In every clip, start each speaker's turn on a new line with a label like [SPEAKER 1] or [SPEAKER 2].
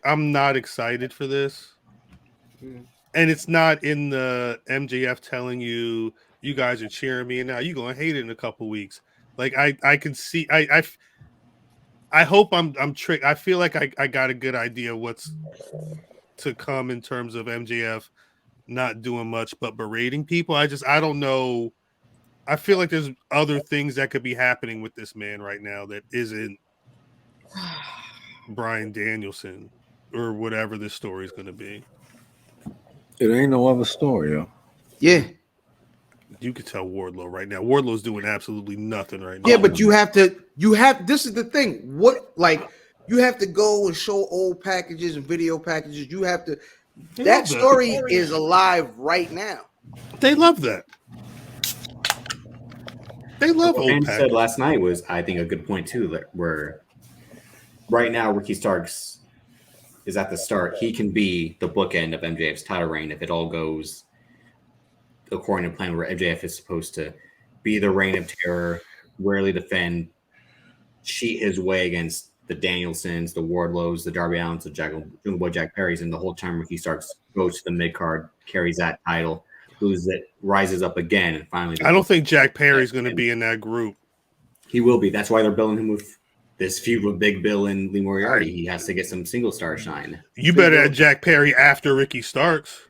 [SPEAKER 1] I'm not excited for this. And it's not in the MJF telling you you guys are cheering me and now you're gonna hate it in a couple weeks. Like I can see I hope I'm tricked. I feel like I got a good idea what's to come in terms of MJF not doing much but berating people. I don't know. I feel like there's other things that could be happening with this man right now that isn't Bryan Danielson or whatever this story is going to be.
[SPEAKER 2] It ain't no other story, yo.
[SPEAKER 3] Yeah.
[SPEAKER 1] You could tell Wardlow right now. Wardlow's doing absolutely nothing right now.
[SPEAKER 3] Yeah, but this is the thing. You have to go and show old packages and video packages. That story is alive right now.
[SPEAKER 1] They love that. They love
[SPEAKER 4] what
[SPEAKER 1] old
[SPEAKER 4] Ben
[SPEAKER 1] packages.
[SPEAKER 4] said last night was, I think, a good point too. That where right now Ricky Starks is at the start. He can be the bookend of MJF's title reign if it all goes according to plan, where MJF is supposed to be the reign of terror, rarely defend, cheat his way against the Danielsons, the Wardlows, the Darby Allins, the Jungle Boy Jack Perrys, and the whole time Ricky Starks goes to the mid card, carries that title, loses it, rises up again, and finally.
[SPEAKER 1] I don't think Jack Perry's going to be in that group.
[SPEAKER 4] He will be. That's why they're building him with this feud with Big Bill and Lee Moriarty. He has to get some single star shine.
[SPEAKER 1] You better add Jack Perry after Ricky Starks.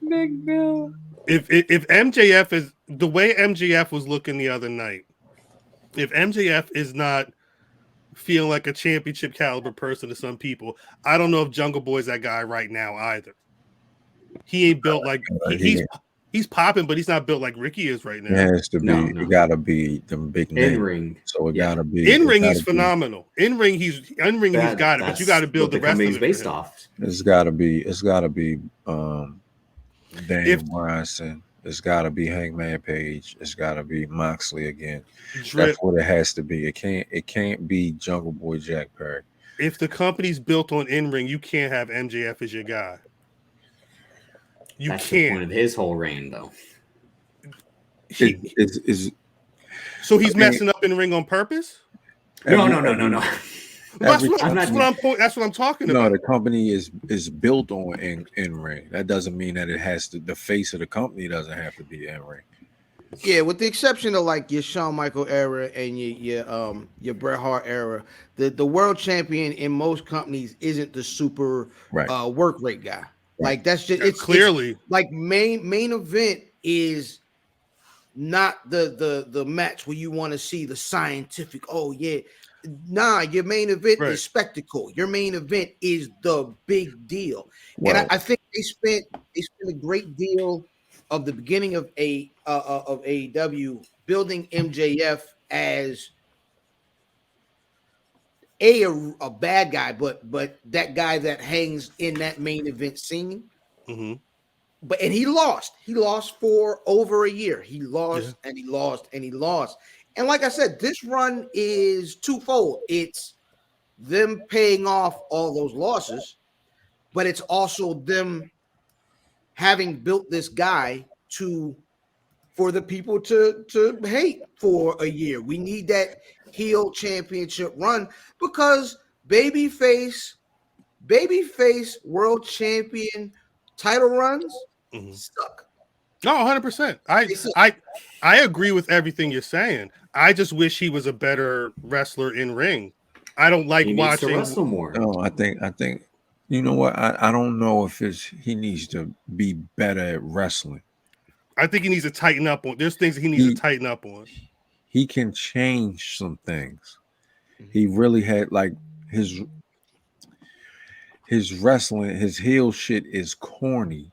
[SPEAKER 5] Big Bill.
[SPEAKER 1] If MJF is the way MJF was looking the other night, if MJF is not feeling like a championship caliber person to some people, I don't know if Jungle Boy's that guy right now either. He ain't built like he's popping, but he's not built like Ricky is right now.
[SPEAKER 2] It has to be.
[SPEAKER 4] No.
[SPEAKER 2] It gotta be the big name.
[SPEAKER 4] In ring.
[SPEAKER 2] So it gotta be.
[SPEAKER 1] In ring, he's phenomenal. In ring, he's got it, but you got to build the rest of it.
[SPEAKER 4] Based off.
[SPEAKER 2] It's gotta be. Daniel Bryan. It's gotta be Hangman Page. It's gotta be Moxley again. That's what it has to be. It can't be Jungle Boy Jack Perry.
[SPEAKER 1] If the company's built on in ring, you can't have MJF as your guy.
[SPEAKER 4] That's the point of his whole reign, though.
[SPEAKER 1] So he's messing up in ring on purpose?
[SPEAKER 4] No.
[SPEAKER 1] That's what I'm talking about.
[SPEAKER 2] No, the company is built on in ring. That doesn't mean that it has to. The face of the company doesn't have to be in ring.
[SPEAKER 3] Yeah, with the exception of like your Shawn Michael era and your Bret Hart era, the world champion in most companies isn't the super work rate guy. Like that's just it's
[SPEAKER 1] clearly
[SPEAKER 3] it's, like main event is not the match where you want to see the scientific. Oh yeah, nah. Your main event is spectacle. Your main event is the big deal. Well, and I think they spent a great deal of the beginning of AEW building MJF as a bad guy, but that guy that hangs in that main event scene.
[SPEAKER 1] Mm-hmm.
[SPEAKER 3] And he lost for over a year. He lost and he lost and he lost. And like I said, this run is twofold. It's them paying off all those losses, but it's also them having built this guy for the people to hate for a year. We need that heel championship run because babyface world champion title runs suck.
[SPEAKER 1] No, 100%. I agree with everything you're saying. I just wish he was a better wrestler in ring. I don't like watching.
[SPEAKER 4] He needs to wrestle more.
[SPEAKER 2] No, I think you know what? I don't know if he needs to be better at wrestling.
[SPEAKER 1] I think he needs to tighten up on. There's things that he needs to tighten up on.
[SPEAKER 2] He can change some things. He really had like his wrestling, his heel shit is corny,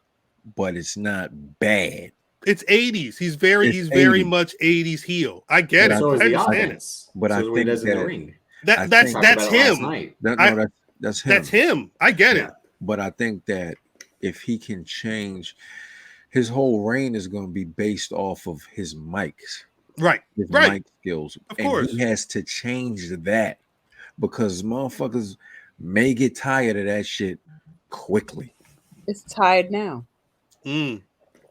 [SPEAKER 2] but it's not bad.
[SPEAKER 1] It's 80s. He's very much 80s heel. I get it. I understand it.
[SPEAKER 2] But I think
[SPEAKER 1] that's him.
[SPEAKER 2] That's him.
[SPEAKER 1] That's him. I get it.
[SPEAKER 2] But I think that if he can change, his whole reign is going to be based off of his mics.
[SPEAKER 1] Right.
[SPEAKER 2] His mic skills.
[SPEAKER 1] Of course.
[SPEAKER 2] He has to change that because motherfuckers may get tired of that shit quickly.
[SPEAKER 5] It's tired now.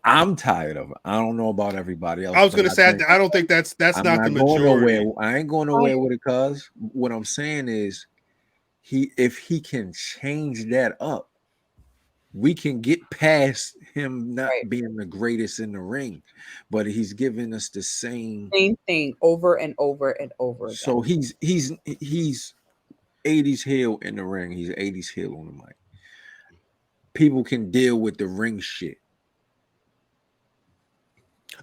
[SPEAKER 2] I'm tired of it. I don't know about everybody else.
[SPEAKER 1] I was going to say, I don't think that's not the majority.
[SPEAKER 2] I ain't going nowhere with it, cuz what I'm saying is if he can change that up, we can get past him not being the greatest in the ring, but he's giving us the same
[SPEAKER 5] thing over and over and over again.
[SPEAKER 2] So he's 80s heel in the ring. He's 80s heel on the mic. People can deal with the ring shit.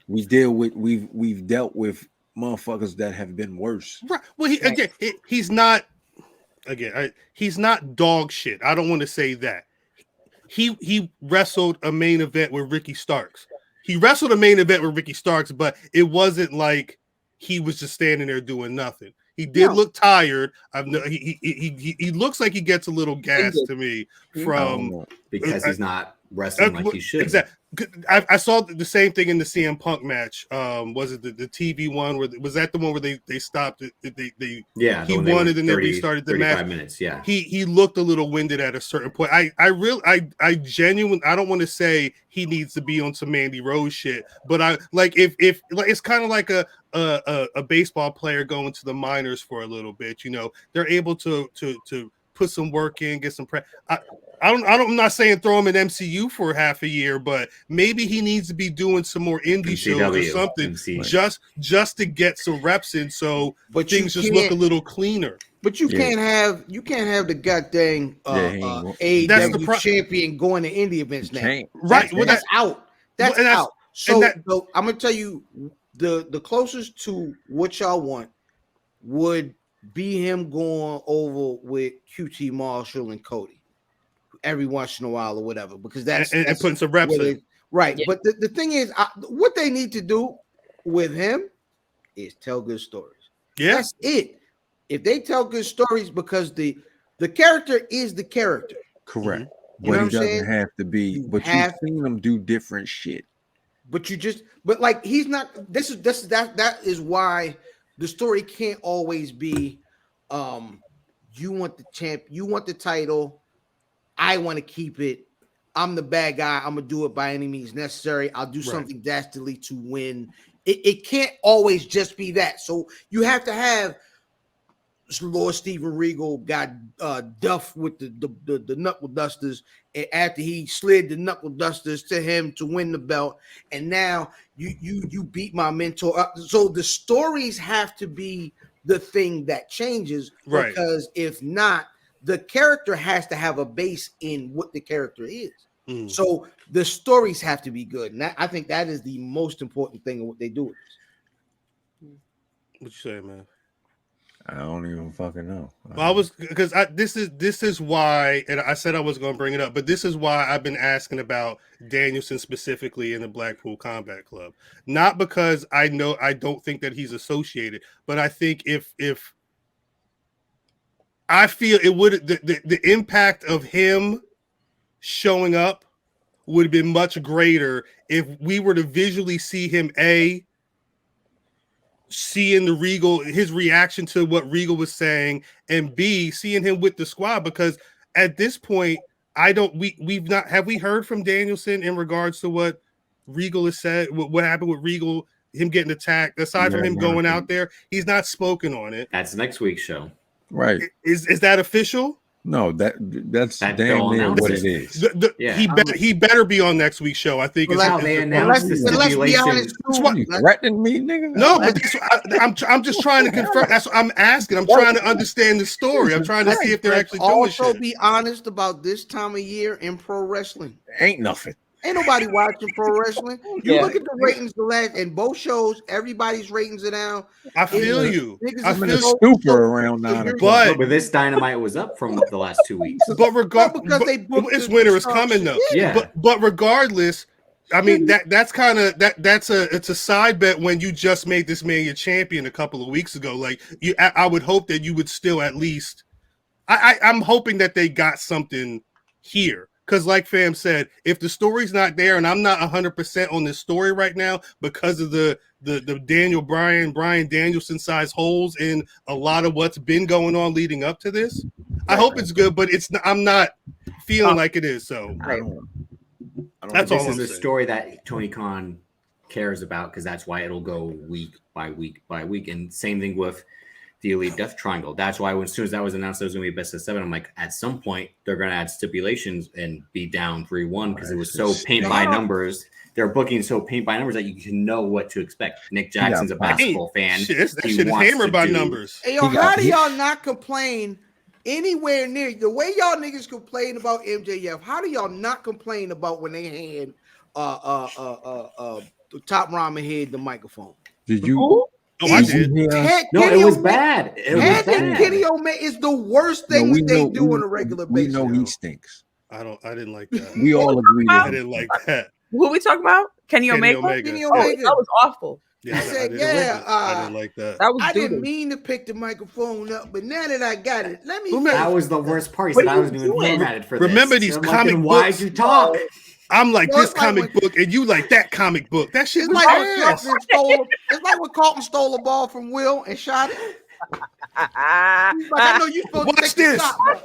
[SPEAKER 2] We've dealt with motherfuckers that have been worse.
[SPEAKER 1] Right. Well, he's not dog shit. I don't want to say that. He wrestled a main event with Ricky Starks. But it wasn't like he was just standing there doing nothing. He did look tired. He looks like he gets a little gassed to me from
[SPEAKER 4] because he's not wrestling like he should.
[SPEAKER 1] Exactly. I saw the same thing in the CM Punk match. Was it the TV one? Was that the one where they stopped it? He won it and then restarted the match.
[SPEAKER 4] Minutes, yeah.
[SPEAKER 1] He looked a little winded at a certain point. I genuinely I don't want to say he needs to be on some Mandy Rose shit, but I like if like it's kind of like a baseball player going to the minors for a little bit. You know, they're able to put some work in, get some I'm not saying throw him in MCU for half a year, but maybe he needs to be doing some more indie shows or something just to get some reps in, so things just look a little cleaner.
[SPEAKER 3] But you can't have the goddamn AEW champion going to indie events now.
[SPEAKER 1] Right?
[SPEAKER 3] That's out. That's out. So I'm gonna tell you the closest to what y'all want would be him going over with QT Marshall and Cody every once in a while or whatever, because that's
[SPEAKER 1] putting some reps in.
[SPEAKER 3] Right. Yeah. But the thing is, what they need to do with him is tell good stories.
[SPEAKER 1] Yeah.
[SPEAKER 3] That's it. If they tell good stories, because the character is the character.
[SPEAKER 2] Correct. Mm-hmm. But he doesn't have to be. But you've seen him do different shit.
[SPEAKER 3] But like he's not. That is why the story can't always be, you want the champ, you want the title, I want to keep it. I'm the bad guy. I'm gonna do it by any means necessary. I'll do something dastardly to win. It can't always just be that. So you have to have Lord Steven Regal got Duff with the knuckle dusters, and after he slid the knuckle dusters to him to win the belt, and now you beat my mentor up. So the stories have to be the thing that changes, because if not, the character has to have a base in what the character is. So the stories have to be good, and I think that is the most important thing of what they do with this.
[SPEAKER 1] What you say, man?
[SPEAKER 2] I don't even fucking know.
[SPEAKER 1] Well, this is why, and I said I was going to bring it up, but this is why I've been asking about Danielson specifically in the Blackpool Combat Club. Not because I don't think that he's associated, but I think if I feel it would the impact of him showing up would have been much greater if we were to visually see him seeing the Regal, his reaction to what Regal was saying, and B, seeing him with the squad, because at this point, have we heard from Danielson in regards to what Regal has said, what happened with Regal, him getting attacked, aside from him going out there, he's not spoken on it.
[SPEAKER 4] That's next week's show.
[SPEAKER 2] Right.
[SPEAKER 1] Is that official?
[SPEAKER 2] No, that's damn near what it is.
[SPEAKER 1] He better be on next week's show. I think.
[SPEAKER 3] Let's be honest.
[SPEAKER 2] You threatening me, nigga?
[SPEAKER 1] No, but I'm just trying to confirm. That's what I'm asking. I'm trying to understand the story. I'm trying to see if they're actually doing shit.
[SPEAKER 3] Also, be honest about this time of year in pro wrestling.
[SPEAKER 2] Ain't nothing.
[SPEAKER 3] Ain't nobody watching pro wrestling. You look at the ratings in both shows, everybody's ratings are down.
[SPEAKER 1] I feel you.
[SPEAKER 2] I'm in a stupor around 9 o'clock.
[SPEAKER 4] But this Dynamite was up from the last 2 weeks.
[SPEAKER 1] But it's winter is coming though.
[SPEAKER 4] Yeah.
[SPEAKER 1] But regardless, I mean that's a side bet when you just made this man your champion a couple of weeks ago. Like I would hope that you would still at least. I'm hoping that they got something here. Because like Fam said, if the story's not there, and I'm not 100% on this story right now because of the Bryan Danielson size holes in a lot of what's been going on leading up to this, I hope it's good, but I'm not feeling like it is. So that's all I'm saying.
[SPEAKER 4] This is a story that Tony Khan cares about, because that's why it'll go week by week by week. And same thing with the Elite Death Triangle. That's why as soon as that was announced, it was going to be best of 7. I'm like, at some point they're going to add stipulations and be down 3-1 because it was so paint by numbers. They're booking so paint by numbers that you can know what to expect. Nick Jackson's a basketball fan.
[SPEAKER 1] Shit, that shit is hammered by numbers.
[SPEAKER 3] Hey, yo, how do y'all not complain anywhere near the way y'all niggas complain about MJF? How do y'all not complain about when they hand the Top Ramen head the microphone?
[SPEAKER 2] Did you?
[SPEAKER 1] Oh, I did.
[SPEAKER 4] No, it was bad.
[SPEAKER 3] Kenny Omega is the worst thing that they do on a regular basis.
[SPEAKER 2] We know he stinks.
[SPEAKER 1] I didn't like that.
[SPEAKER 2] We all agree.
[SPEAKER 1] I didn't like that.
[SPEAKER 5] Who are we talking about? Kenny Omega?
[SPEAKER 3] Kenny
[SPEAKER 5] Oh,
[SPEAKER 3] Omega.
[SPEAKER 5] that was awful.
[SPEAKER 1] Yeah,
[SPEAKER 3] He said,
[SPEAKER 1] I didn't like that.
[SPEAKER 5] That was
[SPEAKER 3] I didn't
[SPEAKER 5] doo-doo.
[SPEAKER 3] mean to pick the microphone up, but now that I got it, let me.
[SPEAKER 4] That was the worst part. He
[SPEAKER 5] What
[SPEAKER 4] said
[SPEAKER 5] are
[SPEAKER 4] I was
[SPEAKER 5] you
[SPEAKER 4] doing
[SPEAKER 5] doing?
[SPEAKER 4] formatted for
[SPEAKER 1] Remember
[SPEAKER 4] this.
[SPEAKER 1] these
[SPEAKER 4] I'm
[SPEAKER 1] comic
[SPEAKER 4] like, why'd
[SPEAKER 1] books?
[SPEAKER 4] you talk?
[SPEAKER 1] I'm like
[SPEAKER 3] No,
[SPEAKER 1] this
[SPEAKER 3] it's like
[SPEAKER 1] comic book, and you like that comic book. That shit
[SPEAKER 3] It's
[SPEAKER 1] was
[SPEAKER 3] like when
[SPEAKER 1] ass.
[SPEAKER 3] Carlton stole. It's like when Carlton stole a ball from Will and shot it. He's like, I know you supposed to
[SPEAKER 1] Watch
[SPEAKER 3] take the
[SPEAKER 1] this.
[SPEAKER 3] shot, bro.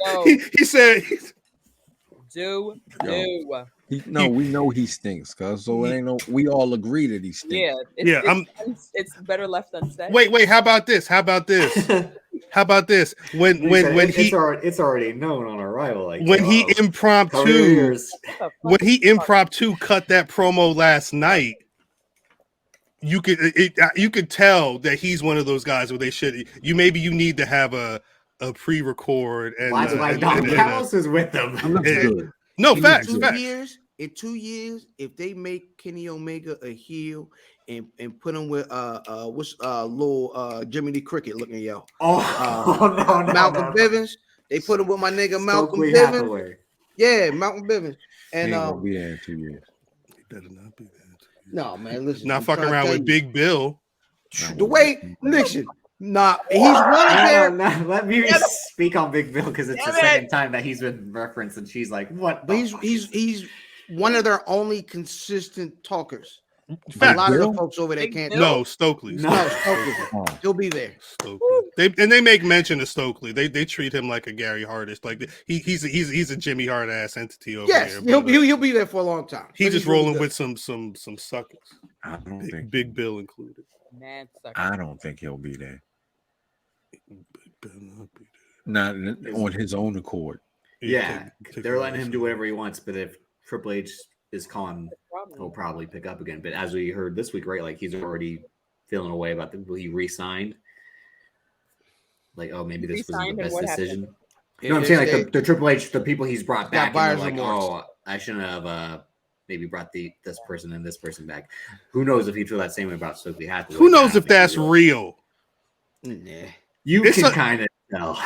[SPEAKER 5] Yo,
[SPEAKER 1] He said,
[SPEAKER 2] We know he stinks, cuz. So it ain't no. We all agree that he stinks.
[SPEAKER 5] yeah,
[SPEAKER 1] Yeah,
[SPEAKER 5] it's better left unsaid.
[SPEAKER 1] wait, how about this? When
[SPEAKER 4] it's already known on arrival. Like
[SPEAKER 1] when he impromptu cut that promo last night, you could tell that he's one of those guys where they should you need to have a pre-record and
[SPEAKER 4] that's why Don Callis is with them.
[SPEAKER 1] No, facts.
[SPEAKER 3] In 2 years, if they make Kenny Omega a heel and put him with little Jimmy the Cricket looking yo.
[SPEAKER 4] No,
[SPEAKER 3] Malcolm Bivens. They put him with my nigga Malcolm Bivens.
[SPEAKER 4] Hathaway.
[SPEAKER 3] Yeah, Malcolm Bivens. And
[SPEAKER 2] he ain't gonna be there in 2 years.
[SPEAKER 1] He better not be there.
[SPEAKER 3] No, man, listen.
[SPEAKER 1] Not fucking around with Big Bill.
[SPEAKER 3] The way, listen, he's one of their.
[SPEAKER 4] Let me speak on Big Bill because it's the second time that he's been referenced, and she's like, "What?"
[SPEAKER 3] But he's one of their only consistent talkers.
[SPEAKER 1] Fact.
[SPEAKER 3] A lot of the folks over there can't.
[SPEAKER 1] No, Stokely.
[SPEAKER 3] No, Stokely. He'll be there.
[SPEAKER 1] Stokely. They make mention of Stokely. They treat him like a Gary Hardest. Like he's a Jimmy Hart ass entity over there.
[SPEAKER 3] Yes, he'll be there for a long time.
[SPEAKER 1] He's just rolling with some suckers.
[SPEAKER 2] I don't think
[SPEAKER 1] Big Bill included.
[SPEAKER 5] Man,
[SPEAKER 2] I don't think he'll be there.
[SPEAKER 1] Big Bill not be
[SPEAKER 2] Not on his own accord.
[SPEAKER 4] Yeah, they're letting him do whatever he wants. But if Triple H is calling, he'll probably pick up again. But as we heard this week, right, like he's already feeling away about he re-signed. Like, oh, maybe this wasn't the best decision. You know what I'm saying? Like the Triple H, the people he's brought back, and they're like, oh, I shouldn't have maybe brought this person and this person back. Who knows if he feel that same way about Stokely Hathaway?
[SPEAKER 1] Who knows if that's real?
[SPEAKER 3] Nah.
[SPEAKER 4] You can kind of tell.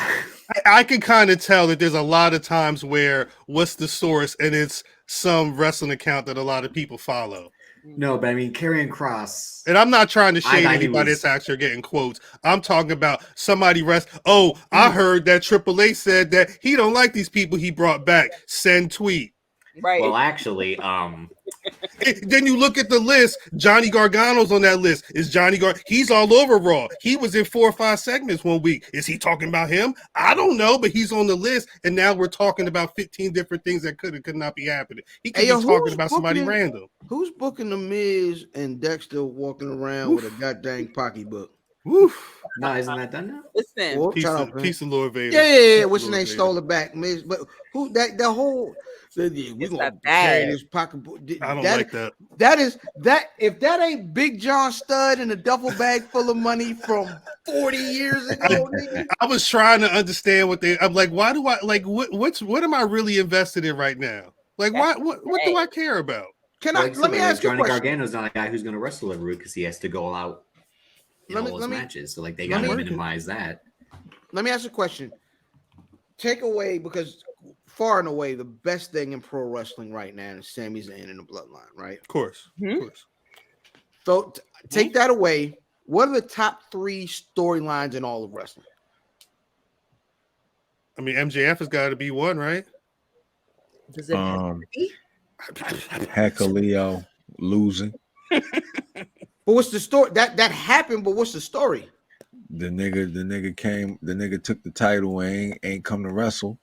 [SPEAKER 1] I can kind of tell that there's a lot of times where what's the source, and it's some wrestling account that a lot of people follow.
[SPEAKER 4] No, but I mean, Karrion Kross.
[SPEAKER 1] And I'm not trying to shade anybody that's actually getting quotes. I'm talking about somebody I heard that Triple H said that he don't like these people he brought back. Send tweet.
[SPEAKER 5] Right.
[SPEAKER 4] Well, actually,
[SPEAKER 1] then you look at the list. Johnny Gargano's on that list. Is Johnny He's all over Raw. He was in 4 or 5 segments one week. Is he talking about him? I don't know, but he's on the list. And now we're talking about 15 different things that could not be happening. He could be talking about somebody random.
[SPEAKER 3] Who's booking the Miz and Dexter walking around with a goddamn pocketbook?
[SPEAKER 1] Woof.
[SPEAKER 4] No, isn't that done now?
[SPEAKER 5] Listen,
[SPEAKER 1] Piece of Lord Vader.
[SPEAKER 3] Yeah. What's your name? Stole it back, Miz. But who that the whole? We're gonna carry this pocketbook.
[SPEAKER 1] I don't like that.
[SPEAKER 3] That is that. If that ain't Big John Stud in a duffel bag full of money from 40 years ago, nigga.
[SPEAKER 1] I was trying to understand I'm like, why do I like what am I really invested in right now? Like, what do I care about?
[SPEAKER 3] Let me ask you a
[SPEAKER 4] Johnny
[SPEAKER 3] question.
[SPEAKER 4] Gargano's not a guy who's going to wrestle every week because he has to go out in all his matches. So like they got to minimize that.
[SPEAKER 3] Let me ask you a question. Take away, because far and away the best thing in pro wrestling right now is Sami Zayn in the Bloodline, right?
[SPEAKER 1] Of course.
[SPEAKER 3] So take that away. What are the top 3 storylines in all of wrestling?
[SPEAKER 1] I mean, MJF has got to be one, right?
[SPEAKER 5] Does it have to be?
[SPEAKER 2] Leo losing.
[SPEAKER 3] But what's the story? That happened, but what's the story?
[SPEAKER 2] The nigga took the title and ain't come to wrestle.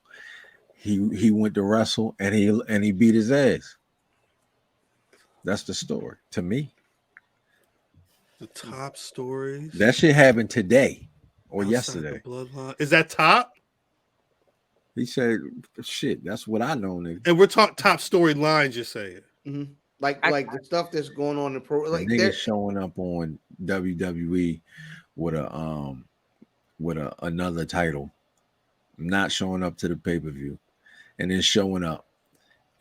[SPEAKER 2] He went to wrestle and he beat his ass. That's the story to me.
[SPEAKER 1] The top stories.
[SPEAKER 2] That shit happened today or
[SPEAKER 1] outside
[SPEAKER 2] yesterday.
[SPEAKER 1] the bloodline. Is that top?
[SPEAKER 2] He said, "Shit, that's what I know." Nigga.
[SPEAKER 1] And we're talking top storylines. You're saying.
[SPEAKER 3] Mm-hmm. Like the stuff that's going on in pro. Like
[SPEAKER 2] niggas showing up on WWE with another title, not showing up to the pay-per-view, and then showing up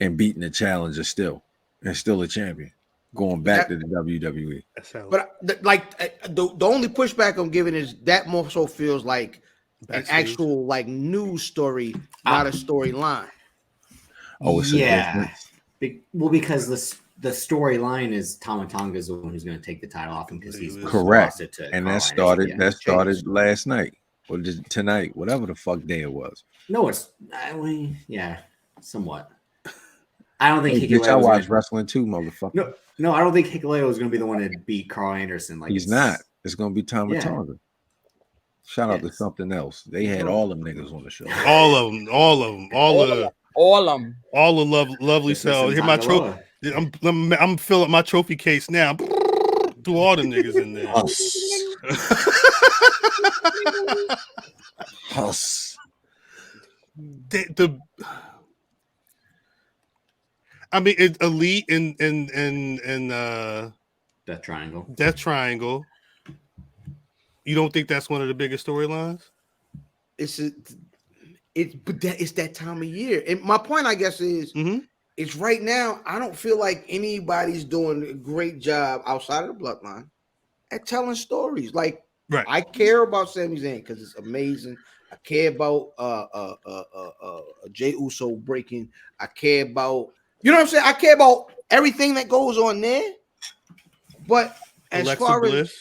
[SPEAKER 2] and beating the challenger still, and still a champion, going back to the WWE.
[SPEAKER 3] But the only pushback I'm giving is that more so feels like
[SPEAKER 1] Backstage.
[SPEAKER 3] an actual like news story, not a storyline.
[SPEAKER 2] Oh, it's
[SPEAKER 4] yeah. Well, because the storyline is Tama Tonga is the one who's going to take the title off him because he's
[SPEAKER 2] correct,
[SPEAKER 4] lost it to
[SPEAKER 2] and
[SPEAKER 4] Carl
[SPEAKER 2] that started
[SPEAKER 4] Anderson.
[SPEAKER 2] last night or tonight, whatever the fuck day it was.
[SPEAKER 4] No, somewhat. I don't think
[SPEAKER 2] bitch, I watch wrestling too, motherfucker.
[SPEAKER 4] No, I don't think Hikuleo is going to be the one to beat Carl Anderson. Like
[SPEAKER 2] he's not. It's going to be Tama Tonga. Shout out to something else. They had all them niggas on the show.
[SPEAKER 1] All of them. All the lovely cells. Here my trophy. I'm filling up my trophy case now. Do all the niggas in there.
[SPEAKER 2] Huss.
[SPEAKER 1] I mean, it's Elite in
[SPEAKER 4] Death Triangle.
[SPEAKER 1] Death Triangle. You don't think that's one of the biggest storylines?
[SPEAKER 3] It's that time of year. And my point, I guess, is it's right now. I don't feel like anybody's doing a great job outside of the bloodline at telling stories. Like, I care about Sami Zayn because it's amazing. I care about Jey Uso breaking. I care about, you know what I'm saying? I care about everything that goes on there. But as far as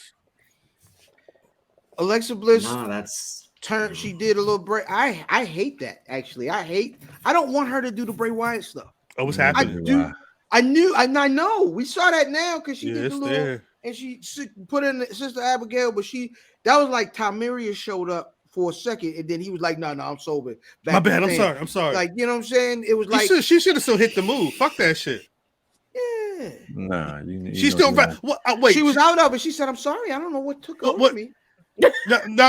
[SPEAKER 3] Alexa Bliss,
[SPEAKER 4] that's
[SPEAKER 3] turn. She did a little break. I hate that actually. I don't want her to do the Bray Wyatt stuff.
[SPEAKER 1] Oh, what's happening?
[SPEAKER 3] I know. We saw that now because she did the little
[SPEAKER 1] there.
[SPEAKER 3] And she put in Sister Abigail, but that was like Tamiria showed up for a second, and then he was like, "No, I'm sober."
[SPEAKER 1] My bad. I'm sorry.
[SPEAKER 3] Like, you know what I'm saying? It was like
[SPEAKER 1] she should have still hit the move. Fuck that shit.
[SPEAKER 3] Yeah.
[SPEAKER 2] Nah,
[SPEAKER 1] she's still right. Wait,
[SPEAKER 3] she was out of it. She said, "I'm sorry. I don't know what took over me."
[SPEAKER 1] But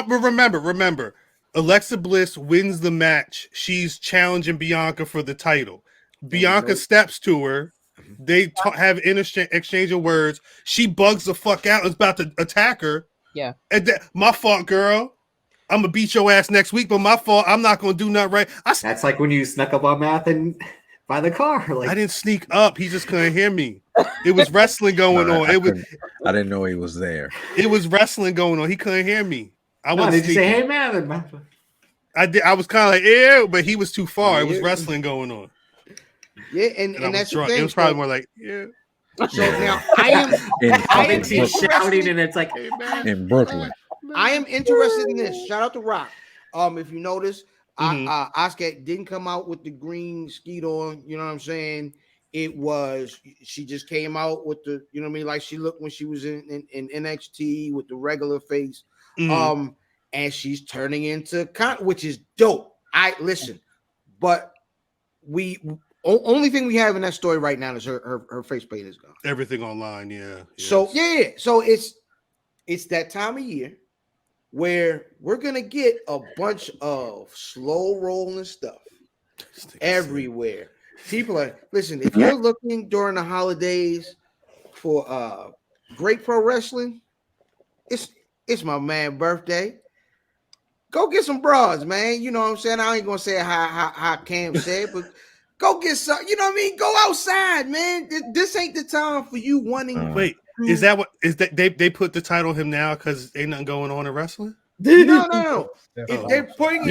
[SPEAKER 1] remember, Alexa Bliss wins the match. She's challenging Bianca for the title. Bianca steps to her. They have an exchange of words. She bugs the fuck out. Is about to attack her.
[SPEAKER 5] Yeah.
[SPEAKER 1] And my fault, girl. I'm gonna beat your ass next week, but my fault. I'm not gonna do nothing right.
[SPEAKER 4] That's like when you snuck up on Matt and by the car. Like,
[SPEAKER 1] I didn't sneak up. He just couldn't hear me. It was wrestling going on.
[SPEAKER 2] I didn't know he was there.
[SPEAKER 1] It was wrestling going on. He couldn't hear me.
[SPEAKER 4] Did you say, "Hey, man"?
[SPEAKER 1] I did. I was kind of like, "Yeah," but he was too far. It was wrestling going on.
[SPEAKER 3] Yeah, and that's the thing.
[SPEAKER 1] It was probably more like, "Yeah."
[SPEAKER 3] So now I am
[SPEAKER 4] shouting, and it's like,
[SPEAKER 1] "Hey, man."
[SPEAKER 2] In Brooklyn.
[SPEAKER 3] I am interested in this. Shout out to Rock. If you notice, Asuka didn't come out with the green skeet on. You know what I'm saying? She just came out with the, you know what I mean? Like she looked when she was in NXT with the regular face. And she's turning into which is dope. But only thing we have in that story right now is her faceplate is gone.
[SPEAKER 1] Everything online, yeah.
[SPEAKER 3] So so it's that time of year where we're gonna get a bunch of slow rolling stuff everywhere. People are if you're looking during the holidays for great pro wrestling, it's my man's birthday. Go get some bras, man. You know what I'm saying? I ain't gonna say how Cam said, but go get some. You know what I mean? Go outside, man. This ain't the time for you wanting.
[SPEAKER 1] Wait, is that they put the title on him now because ain't nothing going on in wrestling?
[SPEAKER 3] No. If they're putting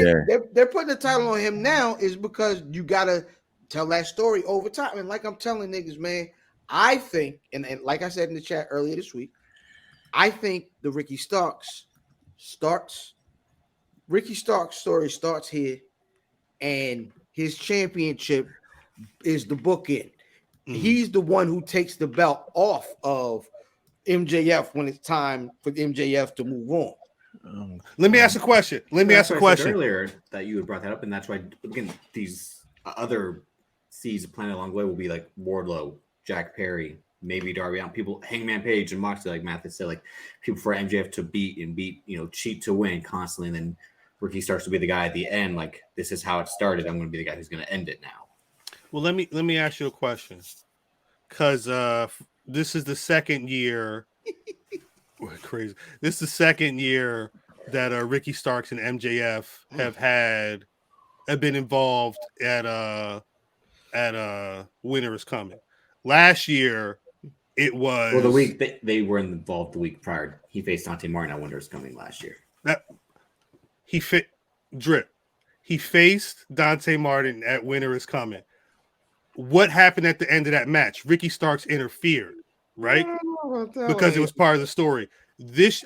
[SPEAKER 3] they're putting the title on him now is because you gotta tell that story over time. And like I'm telling niggas, man, I think, and like I said in the chat earlier this week, I think the Ricky Starks story starts here, and his championship is the bookend. He's the one who takes the belt off of MJF when it's time for MJF to move on.
[SPEAKER 1] Let me ask a question.
[SPEAKER 4] Earlier that you had brought that up, and that's why again these other seeds planted along the way will be like Wardlow, Jack Perry, maybe Darby Allin, people, Hangman Page and Moxley, like Matt said, like people for MJF to beat, cheat to win constantly. And then Ricky Starks to be the guy at the end. Like, this is how it started. I'm going to be the guy who's going to end it now.
[SPEAKER 1] Well, let me ask you a question, because this is the second year. Crazy. This is the second year that Ricky Starks and MJF have been involved at Winter is Coming. Last year, it was
[SPEAKER 4] the week they were involved the week prior. He faced Dante Martin at Winter is Coming last year.
[SPEAKER 1] He faced Dante Martin at Winter is Coming. What happened at the end of that match? Ricky Starks interfered, right? Because it was part of the story. This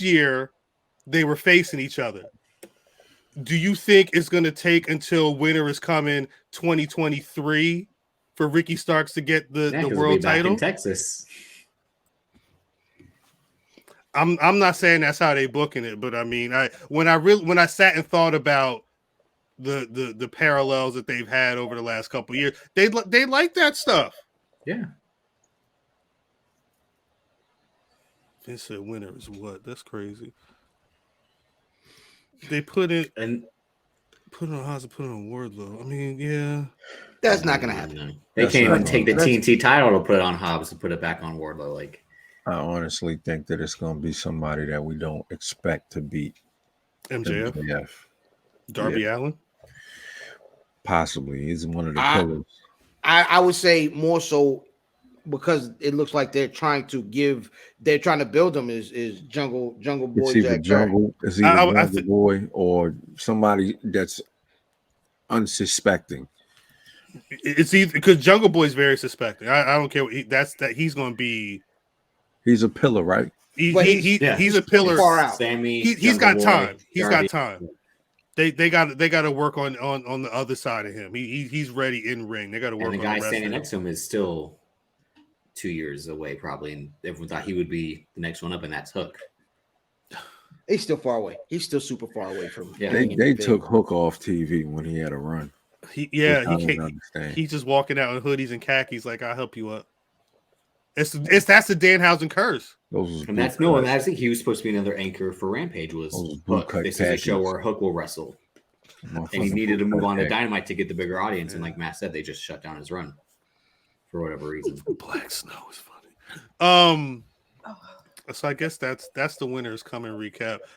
[SPEAKER 1] year they were facing each other. Do you think it's going to take until Winter is Coming 2023 for Ricky Starks to get the world title
[SPEAKER 4] in Texas?
[SPEAKER 1] I'm not saying that's how they booking it, but I mean, when I sat and thought about the parallels that they've had over the last couple of years, they like that stuff.
[SPEAKER 4] Yeah.
[SPEAKER 1] Vince said Winter is what? That's crazy. They put it on Haas and put it on Wardlow. I mean, yeah.
[SPEAKER 3] That's not going to happen.
[SPEAKER 4] They can't even take the TNT title to put it on Hobbs and put it back on Wardlow. Like,
[SPEAKER 2] I honestly think that it's going to be somebody that we don't expect to beat
[SPEAKER 1] MJF. Darby Allin?
[SPEAKER 2] Possibly. He's one of the pillars.
[SPEAKER 3] I would say more so because it looks like they're trying to build him is Jungle Boy.
[SPEAKER 2] It's either Jungle Boy or somebody that's unsuspecting.
[SPEAKER 1] It's either because Jungle Boy's very suspecting. I don't care what he's going to be.
[SPEAKER 2] He's a pillar, right?
[SPEAKER 1] He's a pillar.
[SPEAKER 3] Far out.
[SPEAKER 4] Sammy,
[SPEAKER 1] he's got time. He's
[SPEAKER 4] Darby.
[SPEAKER 1] got time. They got to work on the other side of him. He's ready in ring. They got to work.
[SPEAKER 4] And the
[SPEAKER 1] on
[SPEAKER 4] guy standing next to him is still 2 years away, probably, and everyone thought he would be the next one up, and that's Hook.
[SPEAKER 3] He's still far away. He's still super far away from.
[SPEAKER 4] Yeah,
[SPEAKER 2] they took Hook off TV when he had a run.
[SPEAKER 1] He's just walking out in hoodies and khakis like, I'll help you up. That's the Danhausen curse.
[SPEAKER 4] And I think he was supposed to be another anchor for Rampage. Was Hook. This is a show where Hook will wrestle, and he needed to move on to Dynamite to get the bigger audience. And like Matt said, they just shut down his run for whatever reason.
[SPEAKER 1] Black Snow is funny. So I guess that's the Winter is Coming recap.